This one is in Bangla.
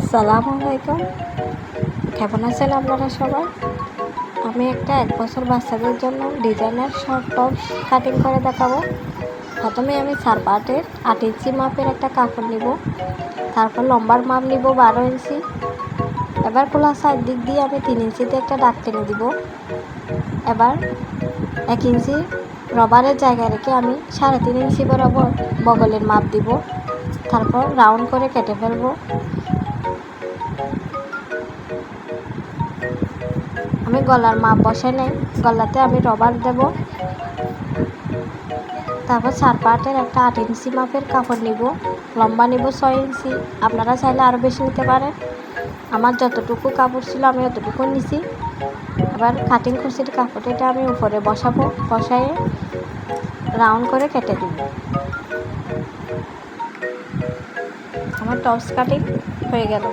আসসালামু আলাইকুম। কেমন আছেন আপনারা সবাই? আমি একটা 1 বছর বাচ্চাদের জন্য ডিজাইনার শর্ট টপস কাটিং করে দেখাবো। প্রথমে আমি 4 পার্টের 8 ইঞ্চি মাপের একটা কাপড় নিব, তারপর লম্বার মাপ নিব 12 ইঞ্চি। এবার খোলা সাইড দিক দিয়ে আমি 3 ইঞ্চিতে একটা দাগ টেনে দিব। এবার 1 ইঞ্চি রবারের জায়গায় রেখে আমি 3.5 ইঞ্চি বরাবর বগলের মাপ দিব, তারপর রাউন্ড করে কেটে ফেলবো। আমি গলার মাপ বসাই নাই, গলাতে আমি রবার দেব। তারপর 4 পার্টের একটা 8 ইঞ্চি মাপের কাপড় নিব, লম্বা নিব 6 ইঞ্চি। আপনারা চাইলে আরও বেশি নিতে পারেন। আমার যতটুকু কাপড় ছিল আমি অতটুকু নিছি। এবার কাটিং কুচির কাপড়টা আমি উপরে বসাবো, বসায়ে রাউন্ড করে কেটে দিব। আমার টপস কাটিং হয়ে গেল।